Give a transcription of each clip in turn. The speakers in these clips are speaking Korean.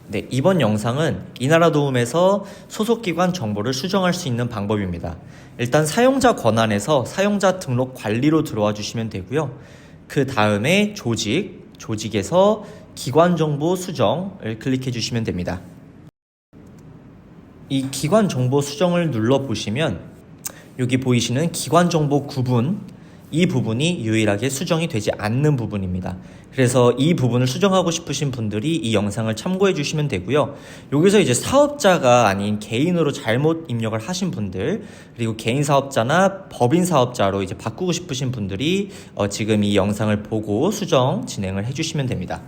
네, 이번 영상은 이나라 도움에서 소속기관 정보를 수정할 수 있는 방법입니다. 일단 사용자 권한에서 사용자 등록 관리로 들어와 주시면 되고요. 그 다음에 조직에서 기관 정보 수정을 클릭해 주시면 됩니다. 이 기관 정보 수정을 눌러 보시면 여기 보이시는 기관 정보 구분, 이 부분이 유일하게 수정이 되지 않는 부분입니다. 그래서 이 부분을 수정하고 싶으신 분들이 이 영상을 참고해 주시면 되고요. 여기서 이제 사업자가 아닌 개인으로 잘못 입력을 하신 분들, 그리고 개인 사업자나 법인 사업자로 이제 바꾸고 싶으신 분들이 지금 이 영상을 보고 수정 진행을 해 주시면 됩니다.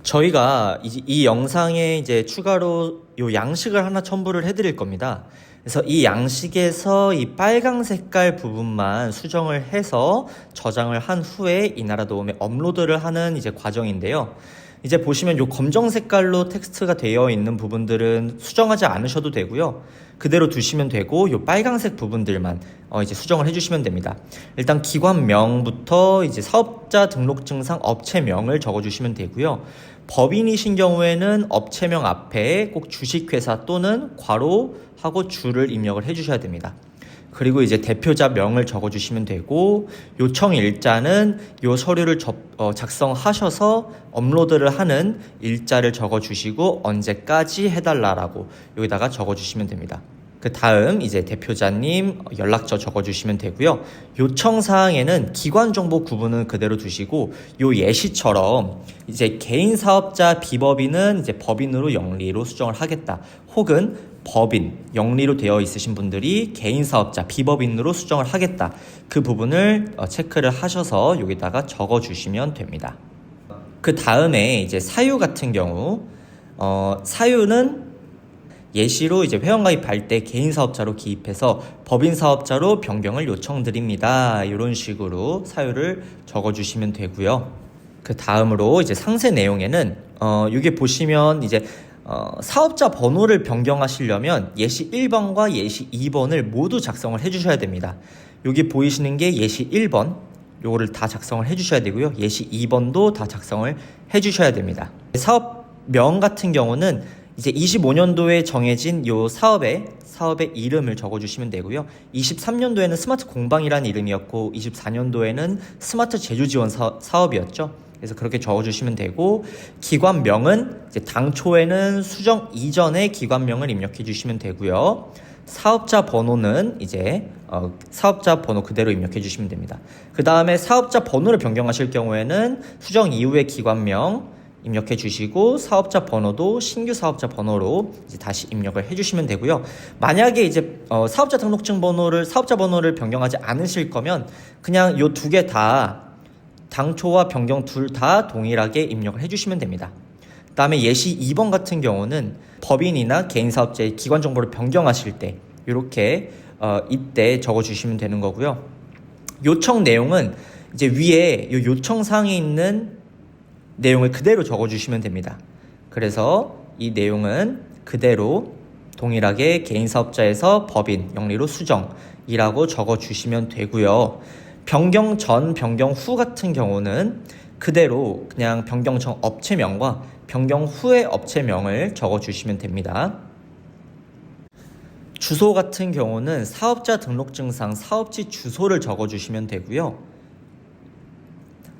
저희가 이 영상에 이제 추가로 요 양식을 하나 첨부를 해드릴 겁니다. 그래서 이 양식에서 이 빨강 색깔 부분만 수정을 해서 저장을 한 후에 이나라 도움에 업로드를 하는 이제 과정인데요. 이제 보시면 요 검정 색깔로 텍스트가 되어 있는 부분들은 수정하지 않으셔도 되고요. 그대로 두시면 되고 요 빨강색 부분들만 이제 수정을 해주시면 됩니다. 일단 기관명부터 이제 사업자 등록증상 업체명을 적어주시면 되고요. 법인이신 경우에는 업체명 앞에 꼭 주식회사 또는 괄호 하고 주를 입력을 해주셔야 됩니다. 그리고 이제 대표자 명을 적어주시면 되고 요청 일자는 요 서류를 작성하셔서 업로드를 하는 일자를 적어주시고 언제까지 해달라고 여기다가 적어주시면 됩니다. 그 다음 이제 대표자님 연락처 적어주시면 되고요. 요청사항에는 기관정보 구분은 그대로 두시고 요 예시처럼 이제 개인 사업자 비법인은 이제 법인으로 영리로 수정을 하겠다. 혹은 법인, 영리로 되어 있으신 분들이 개인 사업자 비법인으로 수정을 하겠다. 그 부분을 체크를 하셔서 여기다가 적어주시면 됩니다. 그 다음에 이제 사유 같은 경우 사유는 예시로 이제 회원가입할 때 개인 사업자로 기입해서 법인 사업자로 변경을 요청드립니다. 이런 식으로 사유를 적어주시면 되고요. 그 다음으로 이제 상세 내용에는 여기 보시면 이제 사업자 번호를 변경하시려면 예시 1번과 예시 2번을 모두 작성을 해주셔야 됩니다. 여기 보이시는 게 예시 1번, 요거를 다 작성을 해주셔야 되고요. 예시 2번도 다 작성을 해주셔야 됩니다. 사업명 같은 경우는 이제 25년도에 정해진 요 사업의 이름을 적어주시면 되고요. 23년도에는 스마트 공방이라는 이름이었고 24년도에는 스마트 제조 지원 사업이었죠. 그래서 그렇게 적어주시면 되고 기관명은 이제 당초에는 수정 이전에 기관명을 입력해 주시면 되고요. 사업자 번호는 이제 사업자 번호 그대로 입력해 주시면 됩니다. 그 다음에 사업자 번호를 변경하실 경우에는 수정 이후의 기관명 입력해 주시고 사업자 번호도 신규 사업자 번호로 이제 다시 입력을 해 주시면 되고요. 만약에 이제 사업자 등록증 번호를 사업자 번호를 변경하지 않으실 거면 그냥 요 두 개 다 당초와 변경 둘 다 동일하게 입력을 해 주시면 됩니다. 그 다음에 예시 2번 같은 경우는 법인이나 개인 사업자의 기관 정보를 변경하실 때 이렇게 이때 적어 주시면 되는 거고요. 요청 내용은 이제 위에 요 요청사항에 있는 내용을 그대로 적어주시면 됩니다. 그래서 이 내용은 그대로 동일하게 개인 사업자에서 법인, 영리로 수정이라고 적어주시면 되고요. 변경 전, 변경 후 같은 경우는 그대로 그냥 변경 전 업체명과 변경 후의 업체명을 적어주시면 됩니다. 주소 같은 경우는 사업자 등록증상 사업지 주소를 적어주시면 되고요.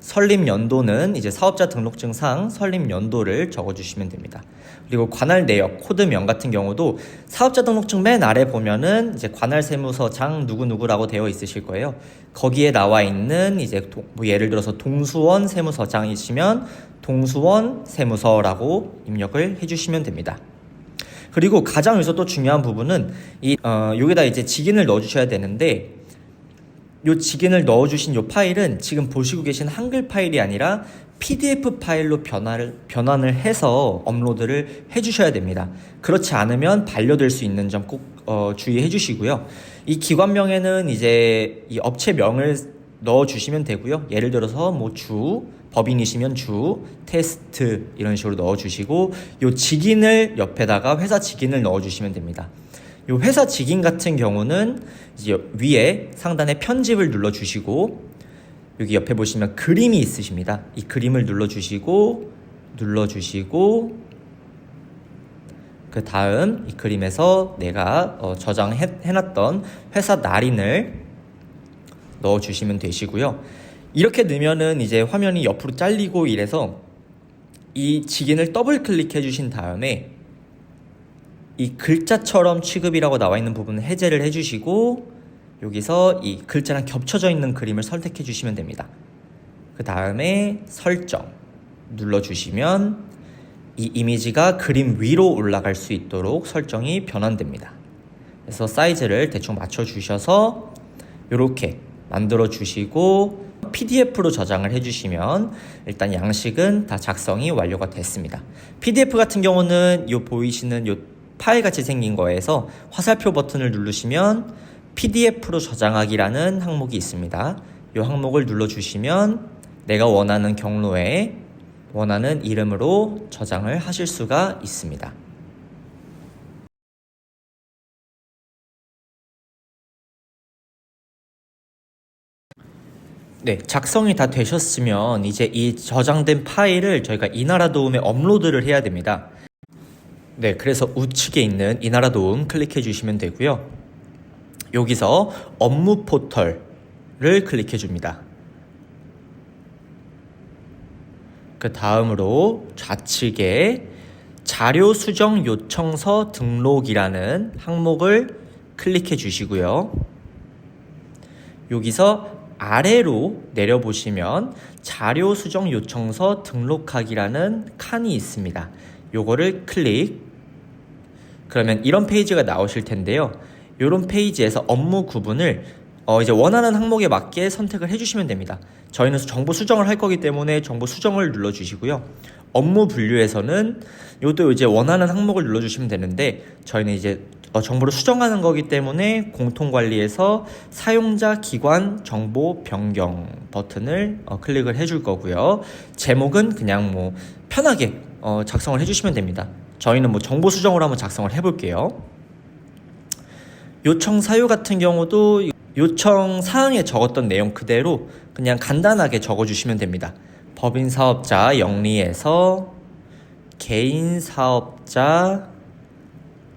설립 연도는 이제 사업자 등록증상 설립 연도를 적어주시면 됩니다. 그리고 관할 내역, 코드명 같은 경우도 사업자 등록증 맨 아래 보면은 이제 관할 세무서장 누구누구라고 되어 있으실 거예요. 거기에 나와 있는 이제 뭐 예를 들어서 동수원 세무서장이시면 동수원 세무서라고 입력을 해주시면 됩니다. 그리고 가장 여기서 또 중요한 부분은 여기다 이제 직인을 넣어주셔야 되는데 요 직인을 넣어주신 요 파일은 지금 보시고 계신 한글 파일이 아니라 PDF 파일로 변환을 해서 업로드를 해주셔야 됩니다. 그렇지 않으면 반려될 수 있는 점 꼭 주의해 주시고요. 이 기관명에는 이제 이 업체명을 넣어주시면 되고요. 예를 들어서 뭐 법인이시면 테스트 이런 식으로 넣어주시고 요 직인을 옆에다가 회사 직인을 넣어주시면 됩니다. 요 회사 직인 같은 경우는 이제 위에 상단에 편집을 눌러주시고 여기 옆에 보시면 그림이 있으십니다. 이 그림을 눌러주시고 그 다음 이 그림에서 내가 저장해놨던 회사 날인을 넣어주시면 되시고요. 이렇게 넣으면은 이제 화면이 옆으로 잘리고 이래서 이 직인을 더블 클릭해 주신 다음에 이 글자처럼 취급이라고 나와 있는 부분을 해제를 해주시고 여기서 이 글자랑 겹쳐져 있는 그림을 선택해 주시면 됩니다. 그 다음에 설정 눌러주시면 이 이미지가 그림 위로 올라갈 수 있도록 설정이 변환됩니다. 그래서 사이즈를 대충 맞춰주셔서 이렇게 만들어 주시고 PDF로 저장을 해주시면 일단 양식은 다 작성이 완료가 됐습니다. PDF 같은 경우는 요 보이시는 요 파일 같이 생긴 거에서 화살표 버튼을 누르시면 PDF로 저장하기라는 항목이 있습니다. 이 항목을 눌러주시면 내가 원하는 경로에 원하는 이름으로 저장을 하실 수가 있습니다. 네, 작성이 다 되셨으면 이제 이 저장된 파일을 저희가 이나라 도움에 업로드를 해야 됩니다. 네, 그래서 우측에 있는 이나라 도움 클릭해 주시면 되고요. 여기서 업무 포털을 클릭해 줍니다. 그 다음으로 좌측에 자료 수정 요청서 등록이라는 항목을 클릭해 주시고요. 여기서 아래로 내려보시면 자료 수정 요청서 등록하기라는 칸이 있습니다. 요거를 클릭. 그러면 이런 페이지가 나오실 텐데요. 이런 페이지에서 업무 구분을 이제 원하는 항목에 맞게 선택을 해주시면 됩니다. 저희는 정보 수정을 할 거기 때문에 정보 수정을 눌러주시고요. 업무 분류에서는 이것도 이제 원하는 항목을 눌러주시면 되는데 저희는 이제 정보를 수정하는 거기 때문에 공통관리에서 사용자 기관 정보 변경 버튼을 클릭을 해줄 거고요. 제목은 그냥 뭐 편하게 작성을 해주시면 됩니다. 저희는 뭐 정보 수정을 한번 작성을 해볼게요. 요청 사유 같은 경우도 요청 사항에 적었던 내용 그대로 그냥 간단하게 적어주시면 됩니다. 법인 사업자 영리에서 개인 사업자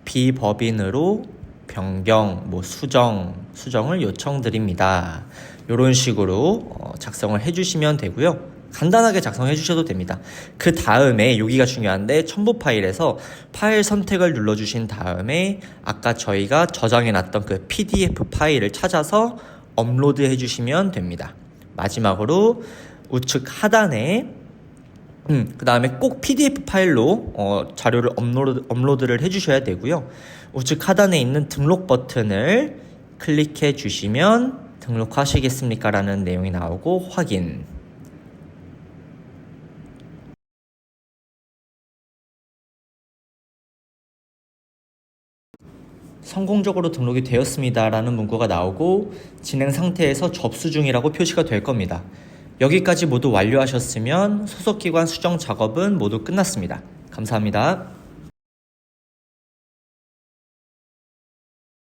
비법인으로 변경, 수정을 요청드립니다. 이런 식으로 작성을 해주시면 되고요. 간단하게 작성해 주셔도 됩니다. 그 다음에 여기가 중요한데 첨부 파일에서 파일 선택을 눌러주신 다음에 아까 저희가 저장해 놨던 그 PDF 파일을 찾아서 업로드 해주시면 됩니다. 마지막으로 우측 하단에 그 다음에 꼭 PDF 파일로 자료를 업로드를 해주셔야 되고요. 우측 하단에 있는 등록 버튼을 클릭해 주시면 등록하시겠습니까? 라는 내용이 나오고 확인. 성공적으로 등록이 되었습니다 라는 문구가 나오고 진행 상태에서 접수 중이라고 표시가 될 겁니다. 여기까지 모두 완료하셨으면 소속기관 수정 작업은 모두 끝났습니다. 감사합니다.